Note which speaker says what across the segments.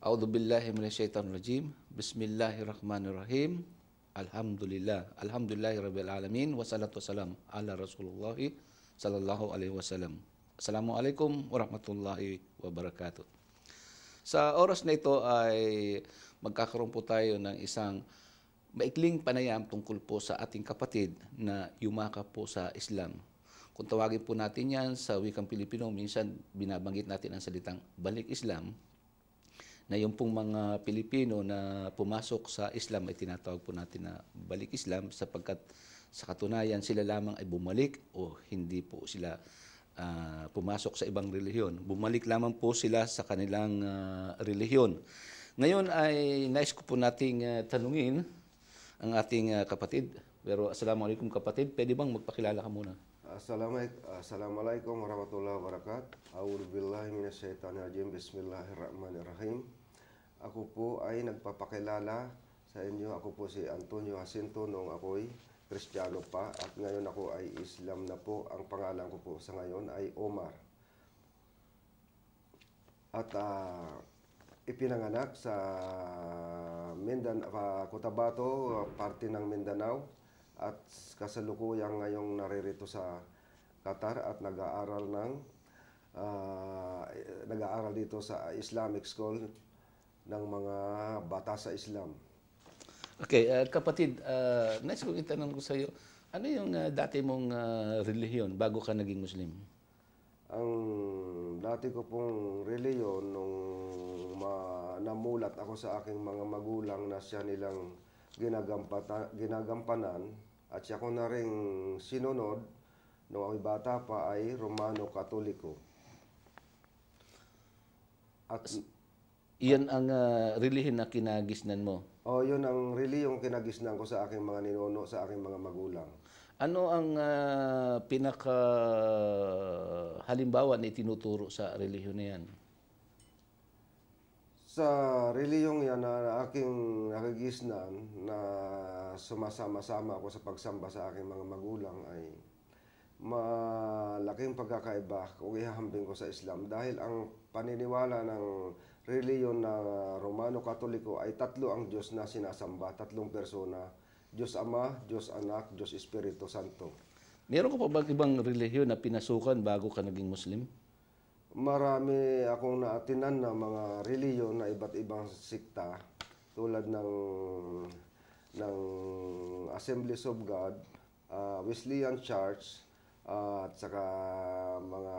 Speaker 1: A'udzu billahi minasyaitonir rajim. Bismillahirrahmanirrahim. Alhamdulillah. Alhamdulillahirabbil alamin wassalatu wassalam ala Rasulullah sallallahu alaihi wasallam. Assalamualaikum warahmatullahi wabarakatuh. Sa oras na ito ay magkakaroon po tayo ng isang maikling panayam tungkol po sa ating kapatid na yumakap po sa Islam. Kung tawagin po natin yan sa wikang Pilipino, minsan binabanggit natin ang salitang balik Islam, na yung pong mga Pilipino na pumasok sa Islam ay tinatawag po natin na balik Islam sapagkat sa katunayan sila lamang ay bumalik o hindi po sila pumasok sa ibang relihiyon. Bumalik lamang po sila sa kanilang relihiyon. Ngayon ay nais ko po nating tanungin ang ating kapatid. Pero assalamualaikum kapatid, pwede bang magpakilala ka muna?
Speaker 2: Assalamualaikum warahmatullahi wabarakatuh. A'udzubillahi minasyaitonirrajim. Bismillahirrahmanirrahim. Ako po ay nagpapakilala sa inyo. Ako po si Antonio Jacinto noong ako'y Kristiyano pa at ngayon ako ay Islam na po. Ang pangalan ko po sa ngayon ay Omar. At ipinanganak sa Cotabato, parte ng Mindanao. At kasalukuyang ngayong naririto sa Qatar at nag-aaral dito sa Islamic School ng mga bata sa Islam.
Speaker 1: Okay, kapatid, nais kong itanong ko sa iyo, ano yung dati mong relihiyon bago ka naging Muslim?
Speaker 2: Ang dati ko pong reliyon nung namulat ako sa aking mga magulang na siya nilang ginagampanan at siya ko na rin sinunod nung ako'y bata pa ay Romano Katoliko. At
Speaker 1: iyan ang relihiyon na kinagisnan mo?
Speaker 2: yun ang reliyong kinagisnan ko sa aking mga ninuno, sa aking mga magulang.
Speaker 1: Ano ang pinaka halimbawa na itinuturo sa relihiyon na yan?
Speaker 2: Sa reliyong yan na aking nakagisnan na sumasama-sama ako sa pagsamba sa aking mga magulang ay malaking pagkakaiba kung ihahambing ko sa Islam dahil ang paniniwala ng reliyon na Romano Katoliko ay tatlo ang Diyos na sinasamba, tatlong persona, Diyos Ama, Diyos Anak, Diyos Espiritu Santo.
Speaker 1: Meron ka pa bang ibang relihiyon na pinasukan bago ka naging Muslim?
Speaker 2: Marami akong naatinan na mga reliyon na iba't ibang sikta tulad ng Assemblies of God, Wesleyan Church, at saka mga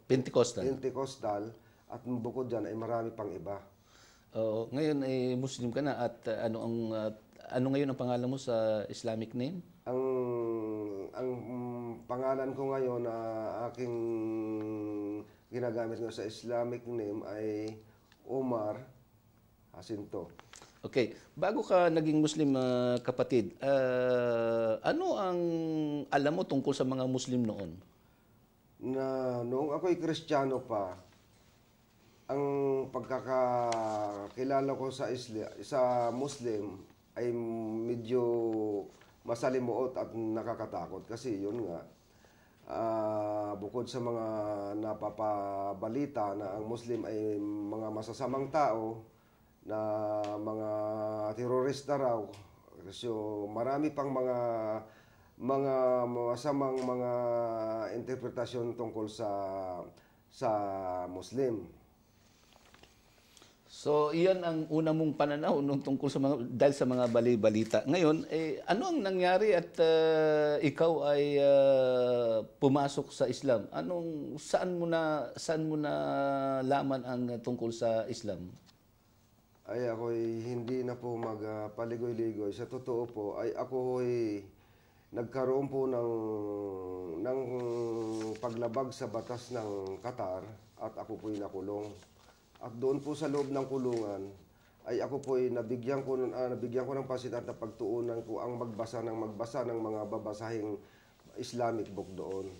Speaker 2: Pentecostal at bukod dyan ay marami pang iba.
Speaker 1: Ngayon ay Muslim ka na at ano ngayon ang pangalan mo sa Islamic name?
Speaker 2: Ang pangalan ko ngayon na aking ginagamit ko sa Islamic name ay Omar Jacinto.
Speaker 1: Okay, bago ka naging Muslim, kapatid, ano ang alam mo tungkol sa mga Muslim noon?
Speaker 2: Noong ako'y Kristiyano pa, ang pagkakakilala ko sa Muslim ay medyo masalimuot at nakakatakot kasi yun nga, bukod sa mga napapabalita na ang Muslim ay mga masasamang tao, na mga terorista raw. So marami pang mga masamang mga interpretasyon tungkol sa Muslim.
Speaker 1: So, iyan ang una mong pananaw nung tungkol sa dahil sa mga bali-balita. Ngayon, ano ang nangyari at ikaw ay pumasok sa Islam? Saan mo na laman ang tungkol sa Islam?
Speaker 2: Ay ako'y hindi na po magpaligoy-ligoy. Sa totoo po ay ako'y nagkaroon po ng paglabag sa batas ng Qatar at ako po'y nakulong. At doon po sa loob ng kulungan ay ako po'y nabigyan ko ng pasit at pagtuunan ko ang magbasa ng mga babasahing Islamic book doon.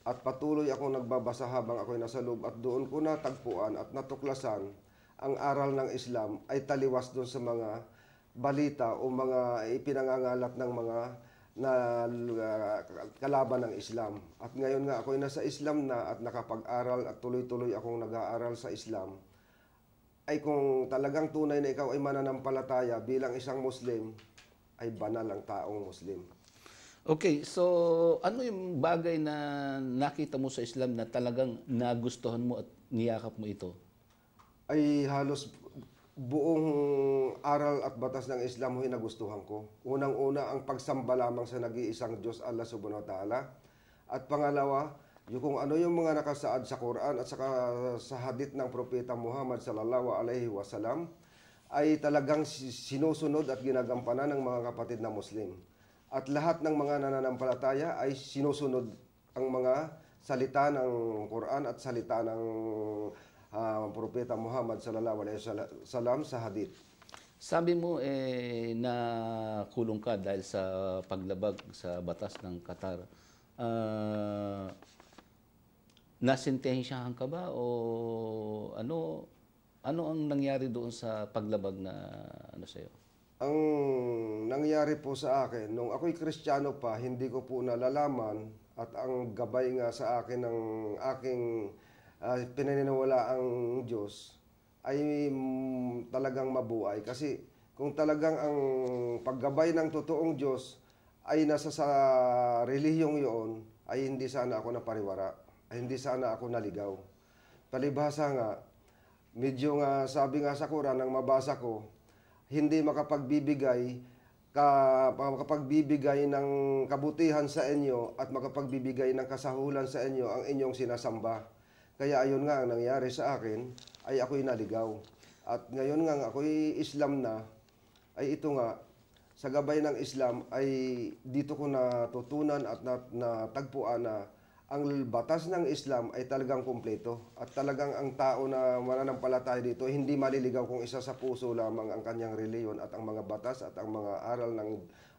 Speaker 2: At patuloy ako nagbabasa habang ako'y nasa loob at doon ko natagpuan at natuklasan ang aral ng Islam ay taliwas doon sa mga balita o mga ipinangangalat ng mga na kalaban ng Islam. At ngayon nga ako'y nasa Islam na at nakapag-aral at tuloy-tuloy akong nag-aaral sa Islam, ay kung talagang tunay na ikaw ay mananampalataya bilang isang Muslim, ay banal ang taong Muslim.
Speaker 1: Okay, so ano yung bagay na nakita mo sa Islam na talagang nagustuhan mo at niyakap mo ito?
Speaker 2: Ay halos buong aral at batas ng Islam ay nagustuhan ko. Unang-una, ang pagsamba lamang sa nag-iisang Diyos, Allah subhanahu wa ta'ala. At pangalawa, yung kung ano yung mga nakasaad sa Quran at saka sa hadith ng Propeta Muhammad sallallahu alaihi wasallam ay talagang sinusunod at ginagampanan ng mga kapatid na Muslim. At lahat ng mga nananampalataya ay sinusunod ang mga salita ng Quran at salita ng Propeta Muhammad sallallahu alaihi wasallam sa hadith.
Speaker 1: Sabi mo na kulong ka dahil sa paglabag sa batas ng Qatar. Nasintensyahan ka ba o ano ang nangyari doon sa paglabag na sa'yo?
Speaker 2: Ang nangyari po sa akin, nung ako'y Kristiyano pa, hindi ko po nalalaman at ang gabay nga sa akin ng aking pinaniniwalaang Diyos ay talagang mabuhay. Kasi kung talagang ang paggabay ng totoong Diyos ay nasa sa relihiyong yun, ay hindi sana ako napariwara, ay hindi sana ako naligaw. Palibhasa nga, medyo nga sabi nga sa Quran, nang mabasa ko, hindi makapagbibigay ng kabutihan sa inyo at makapagbibigay ng kasahulan sa inyo ang inyong sinasamba. Kaya ayun nga ang nangyari sa akin, ay ako'y naligaw. At ngayon nga ako'y Islam na, ay ito nga, sa gabay ng Islam ay dito ko natutunan at natagpuan na ang batas ng Islam ay talagang kumpleto at talagang ang tao na mananampalataya dito hindi maliligaw kung isa sa puso lamang ang kanyang reliyon at ang mga batas at ang mga aral ng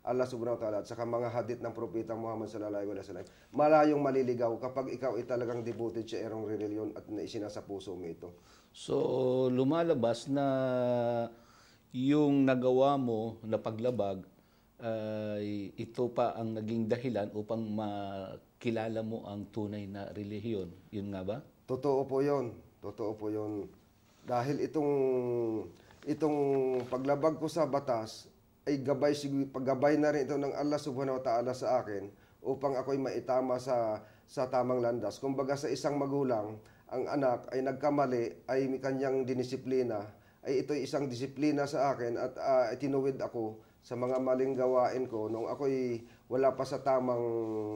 Speaker 2: Allah subhanahu wa ta'ala at saka mga hadith ng Propeta Muhammad sallallahu alaihi wasallam. Malayong maliligaw kapag ikaw ay talagang devoted sa erong reliyon at isinasa puso mo ito.
Speaker 1: So lumalabas na yung nagawa mo na paglabag ito pa ang naging dahilan upang makilala mo ang tunay na relihiyon. Yun nga ba?
Speaker 2: Totoo po yun. Totoo po yun. Dahil itong paglabag ko sa batas ay paggabay na rin ito ng Allah subhanahu wa ta'ala sa akin upang ako'y maitama sa tamang landas. Kumbaga sa isang magulang, ang anak ay nagkamali, ay kanyang dinisiplina, ay ito'y isang disiplina sa akin at tinuwid ako sa mga maling gawain ko nung ako'y wala pa sa tamang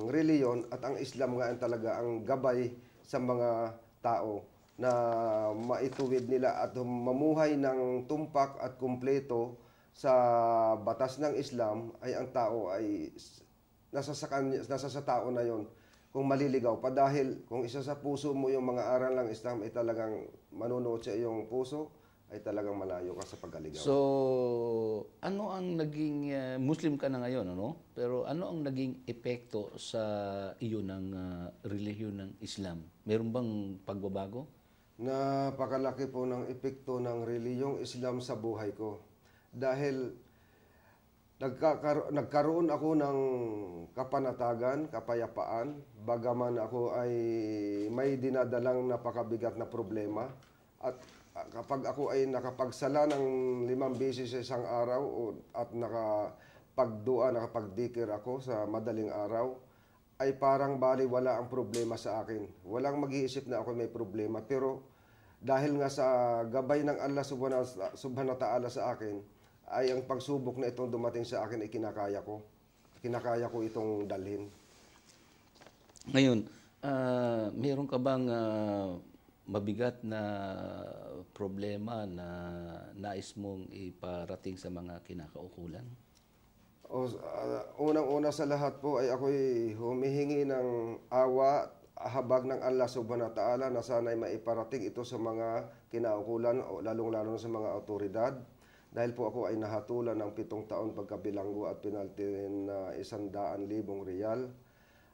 Speaker 2: reliyon at ang Islam nga ang talaga ang gabay sa mga tao na maituwid nila at mamuhay ng tumpak at kumpleto sa batas ng Islam ay ang tao ay nasa sa tao na yon kung maliligaw pa dahil kung isa sa puso mo yung mga aral ng Islam ay talagang manunuot sa iyong puso ay talagang malayo ka sa pagkaligaw.
Speaker 1: So, ano ang naging, Muslim ka na ngayon, ano? Pero ano ang naging epekto sa iyo ng relihiyon ng Islam? Meron bang pagbabago?
Speaker 2: Napakalaki po ng epekto ng relihiyong Islam sa buhay ko. Dahil nagkaroon ako ng kapanatagan, kapayapaan, bagaman ako ay may dinadalang napakabigat na problema at kapag ako ay nakapagsala ng 5 beses sa isang araw at nakapagdua, nakapagdikir ako sa madaling araw, ay parang baliwala ang problema sa akin. Walang mag-iisip na ako may problema. Pero dahil nga sa gabay ng Allah subhanahu wa ta'ala sa akin, ay ang pagsubok na itong dumating sa akin ay kinakaya ko. Kinakaya ko itong dalhin.
Speaker 1: Ngayon, meron ka bang mabigat na problema na nais mong iparating sa mga kinakaukulan?
Speaker 2: Unang-una sa lahat po ay ako'y humihingi ng awa, habag ng Allah subhanahu wa ta'ala na sana'y maiparating ito sa mga kinaukulan o lalong-lalo sa mga autoridad. Dahil po ako ay nahatulan ng 7 taon pagkabilanggo at pinaltin na 100,000 riyal.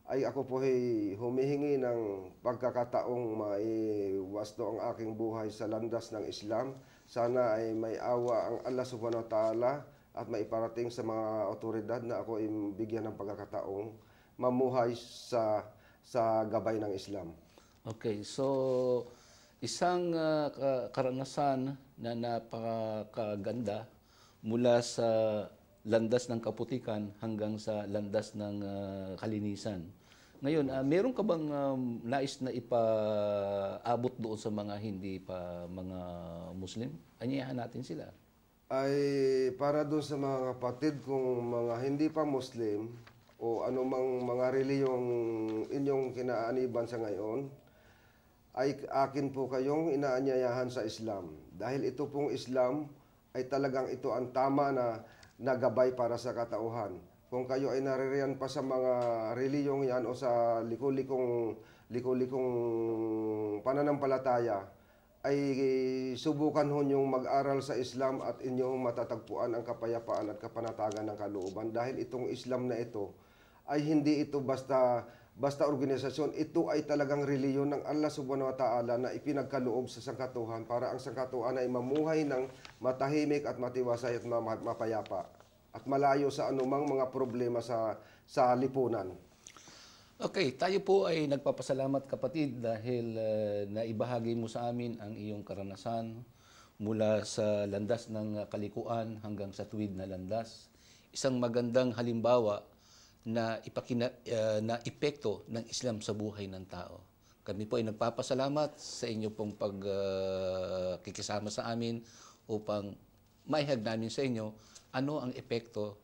Speaker 2: Ay ako po ay humihingi ng pagkakataong maiwasto ang aking buhay sa landas ng Islam. Sana ay may awa ang Allah subhanahu wa ta'ala at maiparating sa mga otoridad na ako ay bigyan ng pagkakataong mamuhay sa gabay ng Islam.
Speaker 1: Okay, so isang karanasan na napakaganda mula sa landas ng kaputikan hanggang sa landas ng kalinisan. Ngayon, meron ka bang nais na ipaabot doon sa mga hindi pa mga Muslim? Anyayahan natin sila.
Speaker 2: Ay para doon sa mga kapatid kong mga hindi pa Muslim o anumang mga reliyong inyong kinaaniban sa ngayon, ay akin po kayong inaanyayahan sa Islam. Dahil ito pong Islam ay talagang ito ang tama na nagabay para sa katauhan. Kung kayo ay naririyan pa sa mga reliyong yan o sa liko-likong pananampalataya, ay subukan ho niyong mag-aral sa Islam at inyong matatagpuan ang kapayapaan at kapanatagan ng kalooban. Dahil itong Islam na ito ay hindi ito basta organisasyon, ito ay talagang reliyon ng Allah subhanahu wa ta'ala na ipinagkaloob sa sangkatuhan para ang sangkatuhan ay mamuhay ng matahimik at matiwasay at mapayapa at malayo sa anumang mga problema sa lipunan.
Speaker 1: Okay, tayo po ay nagpapasalamat kapatid dahil naibahagi mo sa amin ang iyong karanasan mula sa landas ng kalikuan hanggang sa tuwid na landas. Isang magandang halimbawa na na epekto ng Islam sa buhay ng tao. Kami po ay nagpapasalamat sa inyo pong pagkikisama sa amin upang maihag namin sa inyo ano ang epekto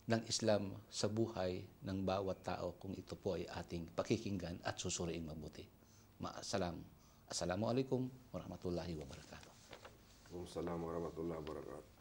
Speaker 1: ng Islam sa buhay ng bawat tao kung ito po ay ating pakikinggan at susuriin mabuti. Assalamualaikum warahmatullahi wabarakatuh.
Speaker 2: Assalamualaikum warahmatullahi wabarakatuh.